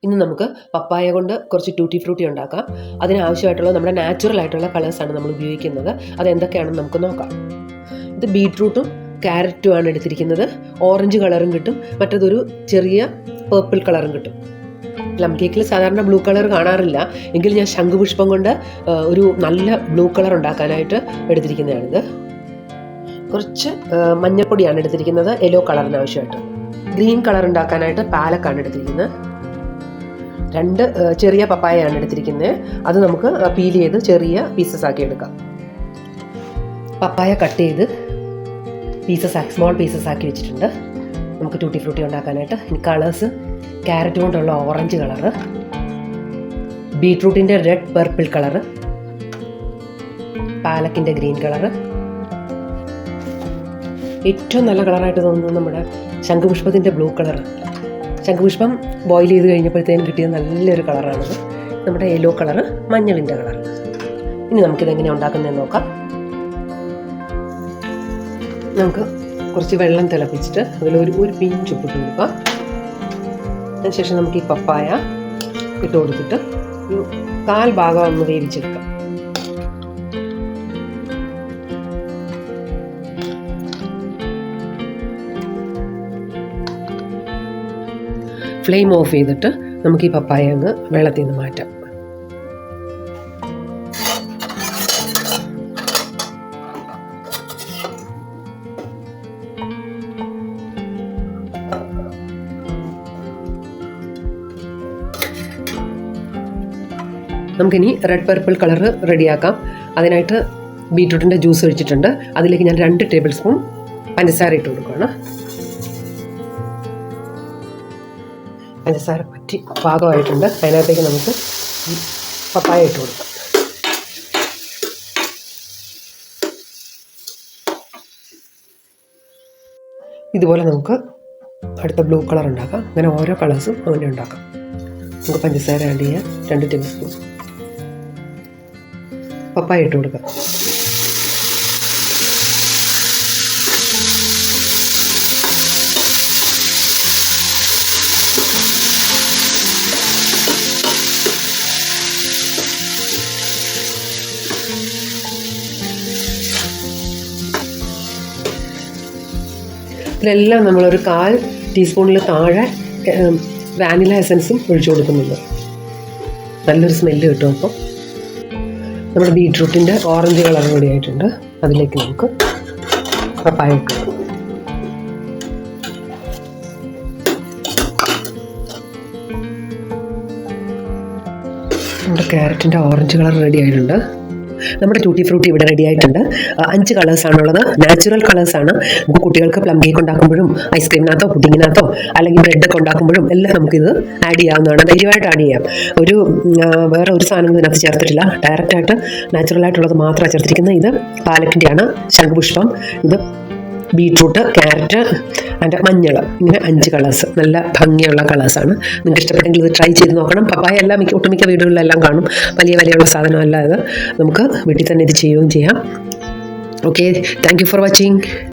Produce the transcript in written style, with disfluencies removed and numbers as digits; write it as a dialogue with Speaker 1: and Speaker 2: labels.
Speaker 1: ഇന്ന് നമുക്ക് പപ്പായ കൊണ്ട് കുറച്ച് ടൂട്ടി ഫ്രൂട്ടി ഉണ്ടാക്കാം. അതിനാവശ്യമായിട്ടുള്ള നമ്മുടെ നാച്ചുറൽ ആയിട്ടുള്ള കളേഴ്സാണ് നമ്മൾ ഉപയോഗിക്കുന്നത്. അതെന്തൊക്കെയാണെന്ന് നമുക്ക് നോക്കാം. ഇത് ബീട്രൂട്ടും ക്യാരറ്റുമാണ് എടുത്തിരിക്കുന്നത്. ഓറഞ്ച് കളറും കിട്ടും, മറ്റതൊരു ചെറിയ പേർപ്പിൾ കളറും കിട്ടും. പ്ലം കേക്കിൽ സാധാരണ ബ്ലൂ കളർ കാണാറില്ല, എങ്കിൽ ഞാൻ ശംഖുപുഷ്പം കൊണ്ട് ഒരു നല്ല ബ്ലൂ കളർ ഉണ്ടാക്കാനായിട്ട് എടുത്തിരിക്കുന്നതാണിത്. കുറച്ച് മഞ്ഞൾപ്പൊടിയാണ് എടുത്തിരിക്കുന്നത്, യെല്ലോ കളറിന് ആവശ്യമായിട്ട്. ഗ്രീൻ കളർ ഉണ്ടാക്കാനായിട്ട് പാലക്കാണ് എടുത്തിരിക്കുന്നത്. 2 ചെറിയ പപ്പായയാണ് എടുത്തിരിക്കുന്നത്. അത് നമുക്ക് പീൽ ചെയ്ത് ചെറിയ പീസസ് ആക്കി എടുക്കാം. പപ്പായ കട്ട് ചെയ്ത് സ്മോൾ പീസസ് ആക്കി വെച്ചിട്ടുണ്ട്. നമുക്ക് ടൂട്ടി ഫ്രൂട്ടി ഉണ്ടാക്കാനായിട്ട്. ഇനി കളേഴ്സ്: ക്യാരറ്റ് കൊണ്ടുള്ള ഓറഞ്ച് കളറ്, ബീട്രൂട്ടിൻ്റെ റെഡ് പർപ്പിൾ കളറ്, പാലക്കിൻ്റെ ഗ്രീൻ കളറ്, ഏറ്റവും നല്ല കളറായിട്ട് തോന്നുന്നത് നമ്മുടെ ശംഖുപുഷ്പത്തിൻ്റെ ബ്ലൂ കളർ. ശംഖുപുഷ്പം ബോയിൽ ചെയ്ത് കഴിഞ്ഞപ്പോഴത്തേനും കിട്ടിയ നല്ലൊരു കളറാണിത്. നമ്മുടെ യെല്ലോ കളറ്, മഞ്ഞളിൻ്റെ കളർ. ഇനി നമുക്കിതെങ്ങനെയാണ് ഉണ്ടാക്കുന്നതെന്ന് നോക്കാം. നമുക്ക് കുറച്ച് വെള്ളം തിളപ്പിച്ചിട്ട് അതിൽ ഒരു പിഞ്ച് ഉപ്പിട്ട് കൊടുക്കാം. അതിനുശേഷം നമുക്ക് ഈ പപ്പായ ഇട്ട് കൊടുത്തിട്ട് ഒരു 1/4 ഭാഗം ഒന്ന് വേവിച്ചെടുക്കാം. ഫ്ലെയിം ഓഫ് ചെയ്തിട്ട് നമുക്ക് ഈ പപ്പായ അങ്ങ് വെള്ളത്തിൽ നിന്ന് മാറ്റാം. നമുക്കിനി റെഡ് പർപ്പിൾ കളറ് റെഡിയാക്കാം. അതിനായിട്ട് ബീട്രൂട്ടിൻ്റെ ജ്യൂസ് ഒഴിച്ചിട്ടുണ്ട്. അതിലേക്ക് ഞാൻ 2 ടേബിൾ സ്പൂൺ പഞ്ചസാര ഇട്ട് കൊടുക്കുകയാണ്. പഞ്ചസാര പറ്റി പാകമായിട്ടുണ്ട്. അതിനകത്തേക്ക് നമുക്ക് ഈ പപ്പായ ഇട്ട് കൊടുക്കാം. ഇതുപോലെ നമുക്ക് അടുത്ത ബ്ലൂ കളർ ഉണ്ടാക്കാം. അങ്ങനെ ഓരോ കളേഴ്സും അങ്ങനെ ഉണ്ടാക്കാം. നമുക്ക് പഞ്ചസാര ആഡ് ചെയ്യാം. 2 ടേബിൾ സ്പൂൺ പപ്പായ ഇട്ട് കൊടുക്കാം. ഇതിലെല്ലാം നമ്മളൊരു 1/4 ടീസ്പൂണിൽ താഴെ വാനില എസൻസും ഒഴിച്ചു കൊടുക്കുന്നുണ്ട്. നല്ലൊരു സ്മെല്ല് കിട്ടും. അപ്പോൾ നമ്മുടെ ബീട്രൂട്ടിൻ്റെ ഓറഞ്ച് കളർ കൂടി ആയിട്ടുണ്ട്. അതിലേക്ക് നമുക്ക് പപ്പായ ഇട്ട് നമ്മുടെ ക്യാരറ്റിൻ്റെ ഓറഞ്ച് കളർ റെഡി ആയിട്ടുണ്ട്. നമ്മുടെ ടൂട്ടി ഫ്രൂട്ടി ഇവിടെ റെഡി ആയിട്ടുണ്ട്. 5 കളേഴ്സാണുള്ളത്. നാച്ചുറൽ കളേഴ്സാണ്. നമുക്ക് കുട്ടികൾക്ക് പ്ലം കേക്ക് ഉണ്ടാക്കുമ്പോഴും ഐസ്ക്രീമിനകത്തോ പുഡിങ്ങിനകത്തോ അല്ലെങ്കിൽ ബ്രെഡൊക്കെ ഉണ്ടാക്കുമ്പോഴും എല്ലാം നമുക്കിത് ആഡ് ചെയ്യാവുന്നതാണ്. ധൈര്യമായിട്ട് ആഡ് ചെയ്യാം. വേറെ ഒരു സാധനങ്ങളും ഇതിനകത്ത് ചേർത്തിട്ടില്ല. ഡയറക്റ്റായിട്ട് നാച്ചുറലായിട്ടുള്ളത് മാത്രമാണ് ചേർത്തിരിക്കുന്നത്. ഇത് പാലക്കിൻ്റെയാണ്. ശംഖുപുഷ്പം, ഇത് ബീട്രൂട്ട്, ക്യാരറ്റ് ആൻഡ് മഞ്ഞൾ. ഇങ്ങനെ 5 കളേഴ്സ്, നല്ല ഭംഗിയുള്ള കളേഴ്സാണ്. നിങ്ങൾക്ക് ഇഷ്ടപ്പെട്ടെങ്കിൽ ഇത് ട്രൈ ചെയ്ത് നോക്കണം. പപ്പായ എല്ലാം ഒട്ടുമിക്ക വീടുകളിലെല്ലാം കാണും. വലിയുള്ള സാധനമല്ല ഇത്. നമുക്ക് വീട്ടിൽ തന്നെ ഇത് ചെയ്യുകയും ചെയ്യാം. Okay, thank you for watching.